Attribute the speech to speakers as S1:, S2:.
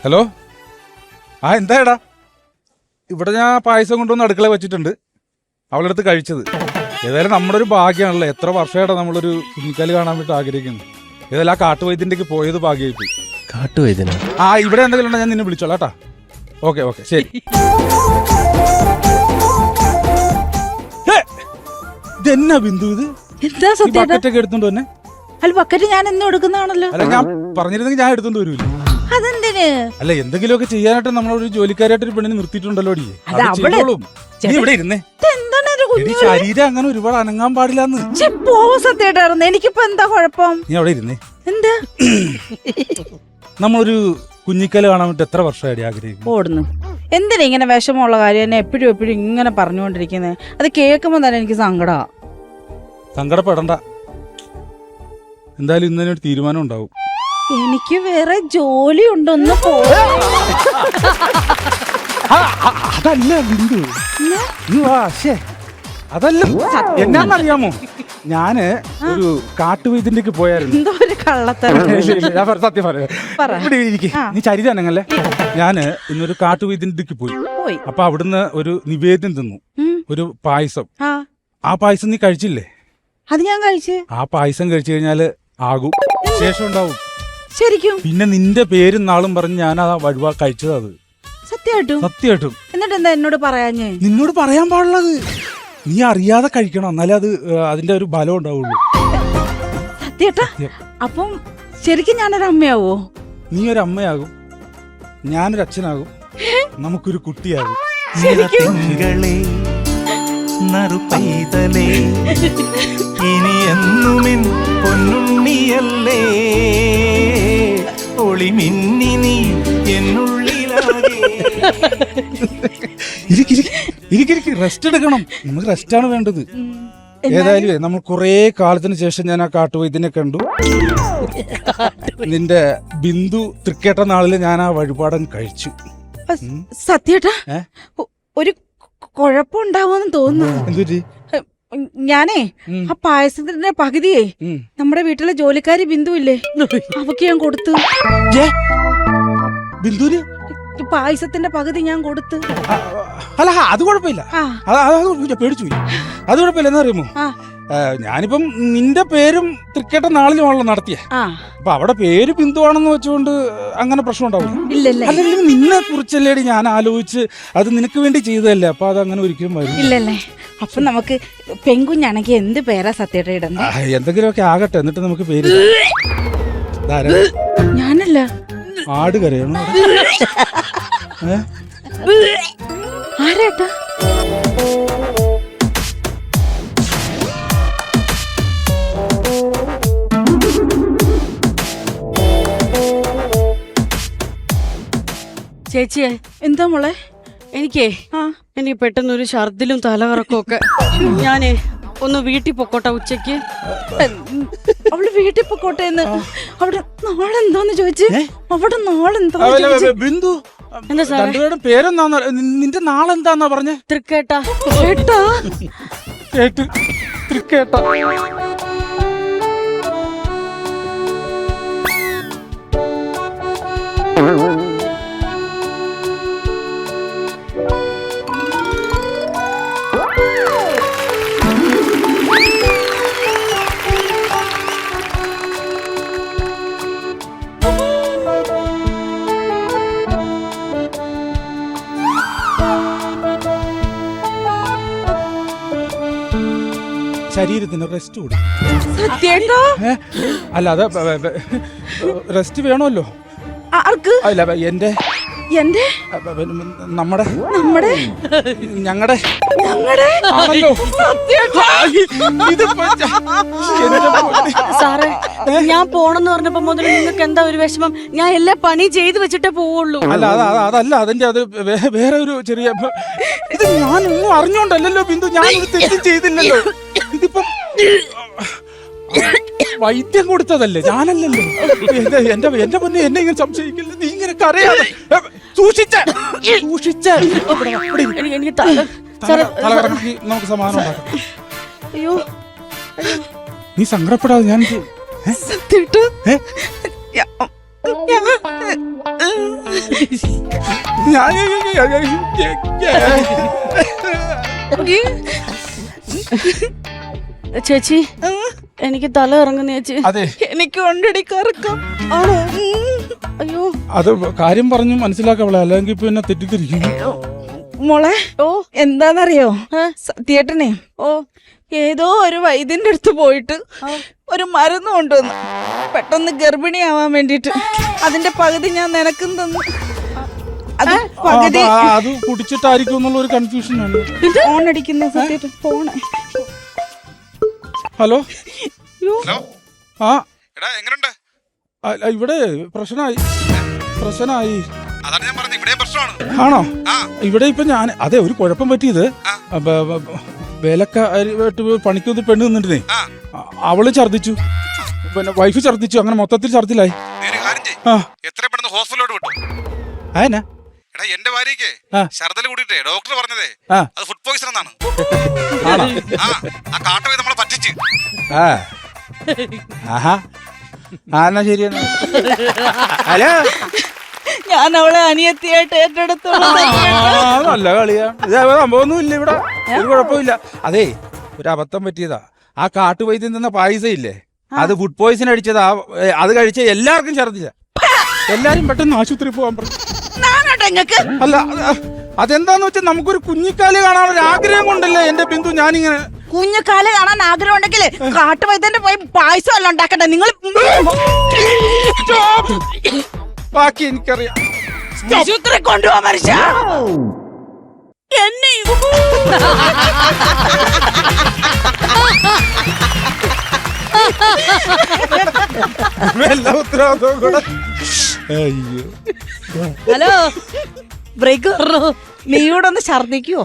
S1: Hello. എന്താടാ? ഇവിടെ ഞാൻ പായസം കൊണ്ടുവന്ന് അടുക്കള വെച്ചിട്ടുണ്ട്. അവളെടുത്ത് കഴിച്ചത്. ഏതായാലും നമ്മുടെ ഒരു ഭാഗ്യമാണല്ലോ. എത്ര വർഷമായിട്ടാ നമ്മളൊരു കുഞ്ഞിക്കാല് കാണാൻ വേണ്ടി ആഗ്രഹിക്കുന്നു. ഏതായാലും ആ കാട്ടുവൈദ്യൻ്റെക്ക് പോയത് ഭാഗ്യമായിപ്പോയി.
S2: കാട്ടുവൈദ്യന?
S1: ഇവിടെ എന്തെങ്കിലും ഉണ്ടോ ഞാൻ നിന്നെ വിളിച്ചോളാം കേട്ടാ. ഓക്കെ ശരി. ഇതെന്നാ ബിന്ദു ഇത്?
S3: എന്താ സത്യം
S1: എടുത്തോണ്ട് തന്നെ?
S3: അല്ല ബക്കറ്റ് ഞാൻ എന്നും എടുക്കുന്നതാണല്ലോ.
S1: അല്ല ഞാൻ പറഞ്ഞിരുന്നെങ്കിൽ ഞാൻ എടുത്തോണ്ട് വരൂല.
S3: അതെന്തിന്?
S1: അല്ല എന്തെങ്കിലുമൊക്കെ ചെയ്യാനായിട്ട് നമ്മളൊരു ജോലിക്കാരായിട്ട് ഒരു പെണ്ണിനെ നിർത്തിയിട്ടുണ്ടല്ലോ. ഇവിടെ ഇരുന്നേ. ശരീരം അങ്ങനെ ഒരുപാട് അനങ്ങാൻ പാടില്ലാന്ന്.
S3: സത്യമായിട്ടായിരുന്നു. എനിക്കിപ്പോ എന്താ കുഴപ്പം?
S1: നീ അവിടെ ഇരുന്നേ.
S3: എന്താ?
S1: നമ്മളൊരു കുഞ്ഞിക്കല് കാണാൻ വേണ്ടി എത്ര വർഷമായിട്ട് ആഗ്രഹിക്കുന്നു.
S3: ഓടുന്നു. എന്തിനാ ഇങ്ങനെ വിഷമമുള്ള കാര്യം എന്നെ എപ്പോഴും ഇങ്ങനെ പറഞ്ഞുകൊണ്ടിരിക്കുന്നത്? അത് കേൾക്കുമ്പോ തന്നെ എനിക്ക്
S1: സങ്കടപ്പെടണ്ട. എന്തായാലും ഇന്ന് ഒരു തീരുമാനം ഉണ്ടാവും.
S3: എനിക്ക് വേറെ ജോലി ഉണ്ടൊന്ന്
S1: അതല്ല ബിന്ദു, അതല്ല. എന്നാന്നറിയാമോ, ഞാന് ഒരു കാട്ടുവൈദ്യൻ്റെക്ക് പോയായിരുന്നു.
S3: എന്തോ ഒരു കള്ളത്തരം.
S1: സത്യം പറയാ. നീ ചരിത അനങ്ങല്ലേ. ഞാന് ഇന്നൊരു കാട്ടുവൈദ്യൻ്റെക്ക് പോയി. അപ്പൊ അവിടുന്ന് ഒരു നിവേദ്യം തിന്നു, ഒരു പായസം. ആ പായസം നീ കഴിച്ചില്ലേ?
S3: അത് ഞാൻ കഴിച്ചു.
S1: ആ പായസം കഴിച്ചു കഴിഞ്ഞാല് ആകും, ശേഷം ഉണ്ടാവും.
S3: ശരിക്കും?
S1: പിന്നെ നിന്റെ പേരും നാളും പറഞ്ഞ് ഞാൻ ആ വഴുവാ കഴിച്ചത്. അത് സത്യമായിട്ടും.
S3: എന്നിട്ട് എന്താ എന്നോട് പറയാഞ്ഞേ?
S1: നിന്നോട് പറയാൻ പാടുള്ളത്. നീ അറിയാതെ കഴിക്കണം, എന്നാലേ അത് അതിന്റെ ഒരു ബലം ഉണ്ടാവുള്ളൂ.
S3: സത്യേട്ടാ, അപ്പം ശരിക്കും ഞാനൊരു അമ്മയാവോ?
S1: നീ ഒരു അമ്മയാകും, ഞാനൊരു അച്ഛനാകും, നമുക്കൊരു കുട്ടിയാകും.
S4: ഇനി എന്നുമിൻ പൊന്നുണ്ണിയല്ലേ ഒളിമിന്നി നീ എന്നുള്ളിലാകെ.
S1: റെസ്റ്റ് എടുക്കണം. നമുക്ക് റെസ്റ്റാണ് വേണ്ടത്. ഏതായാലും നമ്മൾ കുറെ കാലത്തിന് ശേഷം ഞാൻ ആ കാട്ടുവൈദ്യനെ കണ്ടു. നിന്റെ ബിന്ദു തൃക്കേട്ട നാളില് ഞാൻ ആ വഴിപാടൻ കഴിച്ചു.
S3: സത്യേട്ടാ, ഒരു കുഴപ്പമുണ്ടാവുമെന്ന് തോന്നുന്നു.
S1: എന്തുപറ്റി?
S3: ഞാനേ ആ പായസത്തിന്റെ പകുതിയേ നമ്മുടെ വീട്ടിലെ ജോലിക്കാരി ബിന്ദു ഇല്ലേ, അവക്ക് ഞാൻ കൊടുത്തു.
S1: ബിന്ദുവിന്
S3: പായസത്തിന്റെ പകുതി ഞാൻ കൊടുത്തു.
S1: അല്ല അത് കുഴപ്പമില്ല, പേടിച്ചു പോയി. അത് കുഴപ്പമില്ല. എന്നാ അറിയുമോ, ഞാനിപ്പം നിന്റെ പേരും തൃക്കേട്ട നാളിലുമാണല്ലോ നടത്തിയ. അപ്പൊ അവിടെ പേര് ബിന്ദുവാണെന്ന് വെച്ചുകൊണ്ട് അങ്ങനെ പ്രശ്നം ഉണ്ടാവില്ല. അല്ലെങ്കിൽ നിന്നെ കുറിച്ചല്ലേടി ഞാൻ ആലോചിച്ച് അത് നിനക്ക് വേണ്ടി ചെയ്തതല്ലേ. അപ്പൊ അത് അങ്ങനെ ഒരിക്കലും വരും.
S3: ഇല്ലല്ലേ. അപ്പൊ നമുക്ക് പെൺകുഞ്ഞാണെങ്കിൽ എന്ത് പേരാ സത്യേട്ട ഇടുന്നത്?
S1: എന്തെങ്കിലുമൊക്കെ ആകട്ടെ, എന്നിട്ട് നമുക്ക് പേര്.
S3: ഞാനല്ല.
S1: ആട് കരയണോ?
S3: ആരേട്ടാ?
S5: ചേച്ചിയെ,
S3: എന്താ മോളെ?
S5: എനിക്ക് പെട്ടെന്നൊരു ഛർദിലും തലകറക്കവും ഒക്കെ. ഞാനേ ഒന്ന് വീട്ടിൽ പൊക്കോട്ടെ ഉച്ചക്ക്.
S3: അവള് വീട്ടിൽ പൊക്കോട്ടെ എന്ന്. അവിടെ നാളെന്താന്ന് ചോദിച്ചു. അവിടെ നാളെന്താ
S1: ബിന്ദു?
S5: എന്താ സാറേ
S1: പേരെന്താ? നിന്റെ നാളെന്താന്നാ പറഞ്ഞേ?
S5: തൃക്കേട്ട.
S1: തൃക്കേട്ട. ശരീരത്തിന് റെസ്റ്റ് കൊടുക്കും. അല്ല അത് റെസ്റ്റ് വേണമല്ലോ. അല്ല എന്റെ നമ്മുടെ ഞങ്ങളുടെ ആണല്ലോ.
S5: സാറേ, ഞാൻ പോണെന്ന് പറഞ്ഞപ്പോ മുതൽ നിങ്ങൾക്ക് എന്താ ഒരു വിഷമം? ഞാൻ എല്ലാ പണി ചെയ്ത് വെച്ചിട്ടേ പോവുള്ളൂ.
S1: അല്ല അതല്ല, അതിന്റെ അത് വേറെ ഒരു ചെറിയ ഇത് ഞാനൊന്നും അറിഞ്ഞോണ്ടല്ലോ ബിന്ദു. ഞാനൊരു തെറ്റും ചെയ്തില്ലല്ലോ. ഇതിപ്പം വൈദ്യം കൊടുത്തതല്ലേ, ഞാനല്ലല്ലോ. എന്റെ പൊന്നെ, എന്നെ ഇങ്ങനെ സംശയിക്കില്ല. നീ ഇങ്ങനെ കരയാതെ നമുക്ക് സമാധാനം ഉണ്ടാക്കാം.
S5: അയ്യോ,
S1: നീ സങ്കടപ്പെടാതെ. ഞാൻ
S5: ചേച്ചി എനിക്ക് തല ഇറങ്ങുന്ന ചേച്ചി.
S1: അതെ,
S3: എനിക്ക് കൊണ്ടടി കറക്കം. ആണോ?
S5: അയ്യോ,
S1: അത് കാര്യം പറഞ്ഞു മനസ്സിലാക്കവളെ, അല്ലെങ്കിൽ പിന്നെ തെറ്റിദ്ധരിക്കും.
S3: മോളെ, എന്താന്നറിയോ, സത്യേട്ടനെ ഏതോ ഒരു വൈദ്യന്റെ അടുത്ത് പോയിട്ട് ഒരു മരുന്ന് കൊണ്ടുവന്നു, പെട്ടെന്ന് ഗർഭിണിയാവാൻ വേണ്ടിട്ട്. അതിന്റെ പകുതി ഞാൻ നിനക്കും തന്നു. അത് പകുതി
S1: അത് കുടിച്ചിട്ടായിരിക്കും എന്നുള്ള ഒരു കൺഫ്യൂഷൻ ആണ്.
S3: ഫോൺ അടിക്കുന്ന സത്യേട്ടൻ. ഫോണ്.
S1: ഹലോ.
S2: ഹലോ.
S1: ആ
S2: എടാ എങ്ങനെയുണ്ട്?
S1: ഇവിടെ പ്രശ്നമായി.
S2: അതാണ് ഞാൻ പറഞ്ഞത്, ഇവിടെയും പ്രശ്നമാണ്.
S1: ആണോ?
S2: ആ.
S1: ഇവിടെ ഇപ്പൊ ഞാൻ അതെ ഒരു കുഴപ്പം പറ്റിയത്, വേലക്കായിട്ട് പണിക്കൊന്ന് പെണ്ണ് നിന്നിട്ടേ, അവള് ഛർദിച്ചു, പിന്നെ വൈഫ് ഛർദിച്ചു, അങ്ങനെ മൊത്തത്തിൽ ഛർദിലായി.
S2: നീ ഒരു കാര്യം ചെയ്യ്, എത്ര പെട്ടെന്ന് ഹോസ്പിറ്റലിലോട്ട് വിട്ടു.
S1: അതെന്നാ?
S2: എടാ എന്റെ ഭാര്യക്ക് ഛർദല് കൂടിയിട്ടേ ഡോക്ടർ പറഞ്ഞതേ അത് ഫുഡ് പോയിസൺ എന്നാണ്. ആ കാട്ടുപോയി നമ്മളെ പറ്റിച്ച്.
S1: എന്നാ ശരിയെന്നാ. ഹലോ,
S3: ഞാൻ അവളെ അനിയത്തിയായിട്ട് ഏറ്റെടുത്തോളൂ.
S1: നല്ല കളിയാ. ഇത് സംഭവമൊന്നും ഇല്ല ഇവിടെ, ഒരു കുഴപ്പമില്ല. അതേ ഒരു അബദ്ധം പറ്റിയതാ. ആ കാട്ടുവൈദ്യം തന്ന പായസം ഇല്ലേ, അത് ഫുഡ് പോയിസൺ അടിച്ചതാ. അത് കഴിച്ച എല്ലാവർക്കും ഛർദില്ല. എല്ലാരും പെട്ടെന്ന് ആശുപത്രി പോകാൻ പറഞ്ഞു. അല്ല, അതെന്താന്ന് വെച്ചാൽ നമുക്കൊരു കുഞ്ഞിക്കാല് കാണാനൊരു ആഗ്രഹം കൊണ്ടല്ലേ എന്റെ ബിന്ദു ഞാനിങ്ങനെ.
S3: കുഞ്ഞുകാല് കാണാൻ ആഗ്രഹം ഉണ്ടെങ്കിൽ കാട്ടുവൈദ്യന്റെ പോയി പായസം അല്ല ഉണ്ടാക്കട്ടെ നിങ്ങൾ.
S1: ബാക്കി എനിക്കറിയാം.
S3: ആശുപത്രി കൊണ്ടുപോവാ മനുഷ്യ. എന്നെ
S1: എല്ലാ ഉത്തരവാദിത്വവും കൂടെ. അയ്യോ.
S3: ഹലോ, ബ്രേക്ക് നീയോടൊന്ന് ഛർദിക്കുവോ?